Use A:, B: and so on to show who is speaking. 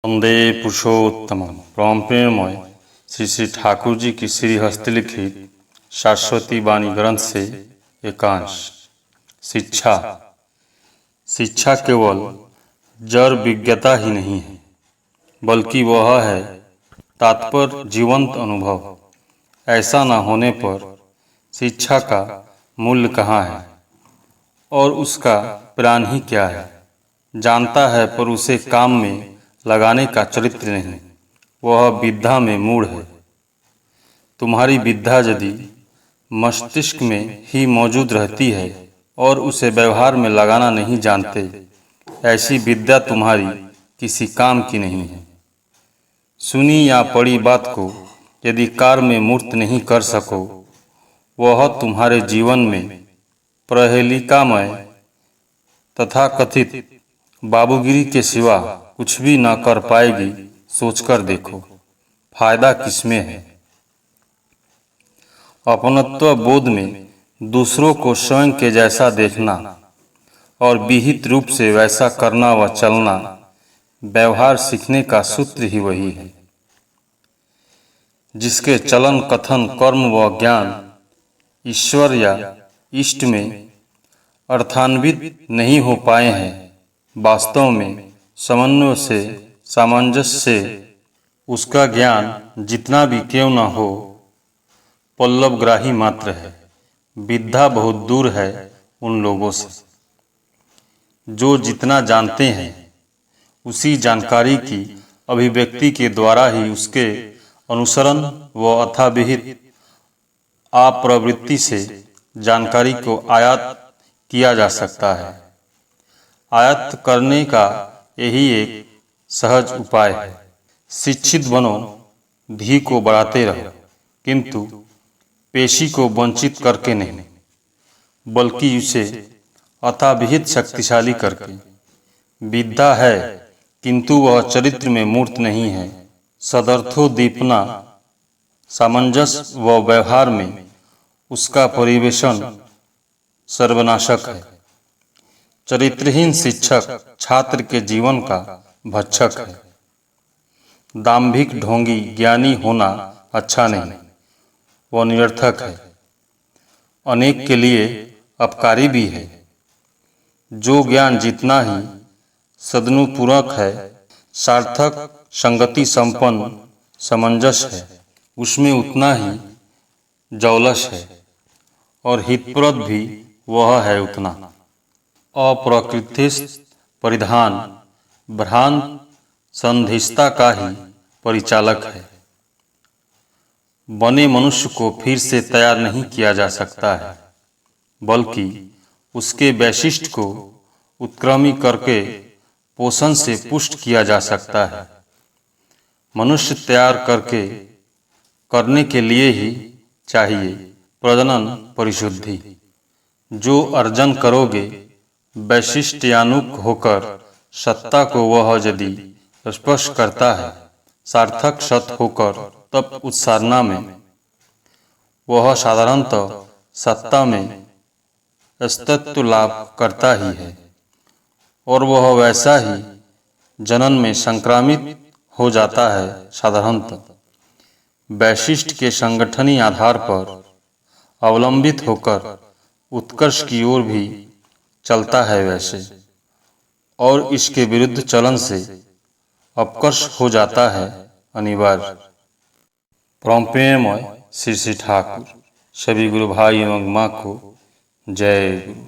A: वंदे पुरुषोत्तमम। परम प्रेममय श्री श्री ठाकुर जी की श्री हस्तलिखित शाश्वती वाणी ग्रंथ से एकांश। शिक्षा। शिक्षा केवल जड़ विज्ञता ही नहीं है, बल्कि वह है तात्पर्य जीवंत अनुभव। ऐसा न होने पर शिक्षा का मूल्य कहाँ है और उसका प्राण ही क्या है। जानता है पर उसे काम में लगाने का चरित्र नहीं, वह विद्या में मूढ़ है। तुम्हारी विद्या यदि मस्तिष्क में ही मौजूद रहती है और उसे व्यवहार में लगाना नहीं जानते, ऐसी विद्या तुम्हारी किसी काम की नहीं है। सुनी या पढ़ी बात को यदि कार्य में मूर्त नहीं कर सको, वह तुम्हारे जीवन में प्रहेलिकामय तथा कथित बाबूगिरी के सिवा कुछ भी न कर पाएगी। सोचकर देखो, फायदा किसमें है। अपनत्व बोध में दूसरों को स्वयं के जैसा देखना और विहित रूप से वैसा करना व चलना, व्यवहार सीखने का सूत्र ही वही है, जिसके चलन कथन कर्म व ज्ञान ईश्वर या इष्ट में अर्थान्वित नहीं हो पाए हैं। वास्तव में समन्वय से, सामंजस्य से उसका ज्ञान जितना भी क्यों न हो, पल्लवग्राही मात्र है। विद्या बहुत दूर है उन लोगों से जो जितना जानते हैं, उसी जानकारी की अभिव्यक्ति के द्वारा ही उसके अनुसरण व अथाविहित अप्रवृत्ति से जानकारी को आयत्त किया जा सकता है। आयत्त करने का यही एक सहज उपाय है। शिक्षित बनो, धी को बढ़ाते रहो, किंतु पेशी को वंचित करके नहीं, बल्कि उसे अथाविहित शक्तिशाली करके। विद्या है किंतु वह चरित्र में मूर्त नहीं है। सदर्थोद्दीपना, सामंजस्य व व्यवहार में उसका परिवेशन सर्वनाशक है। चरित्रहीन शिक्षक छात्र के जीवन का भक्षक है। दाम्भिक ढोंगी ज्ञानी होना अच्छा नहीं, वह निरर्थक है, अनेक के लिए अपकारी भी है। जो ज्ञान जितना ही सदनुपूरक है, सार्थक, संगति संपन्न, समंजस है, उसमें उतना ही जौलस है और हितप्रद भी वह है उतना। अप्रकृतिस्थ परिधान भ्रांत संधिष्ठा का ही परिचालक है। बने मनुष्य को फिर से तैयार नहीं किया जा सकता है, बल्कि उसके वैशिष्ट को उत्क्रमी करके पोषण से पुष्ट किया जा सकता है। मनुष्य तैयार करने के लिए ही चाहिए प्रजनन परिशुद्धि। जो अर्जन करोगे वैशिष्ट्यानुक होकर सत्ता को वह यदि स्पर्श करता है, सार्थक सत होकर तब उत्सारणा में, वह साधारणतः सत्ता में अस्तित्व लाभ करता ही है और वह वैसा ही जनन में संक्रामित हो जाता है। साधारणतः वैशिष्ट के संगठनी आधार पर अवलंबित होकर उत्कर्ष की ओर भी चलता है वैसे, और इसके विरुद्ध चलन से अपकर्ष हो जाता है अनिवार्य। परम प्रेममय श्री श्री ठाकुर सभी गुरु भाई एवं माँ को जय गुरु।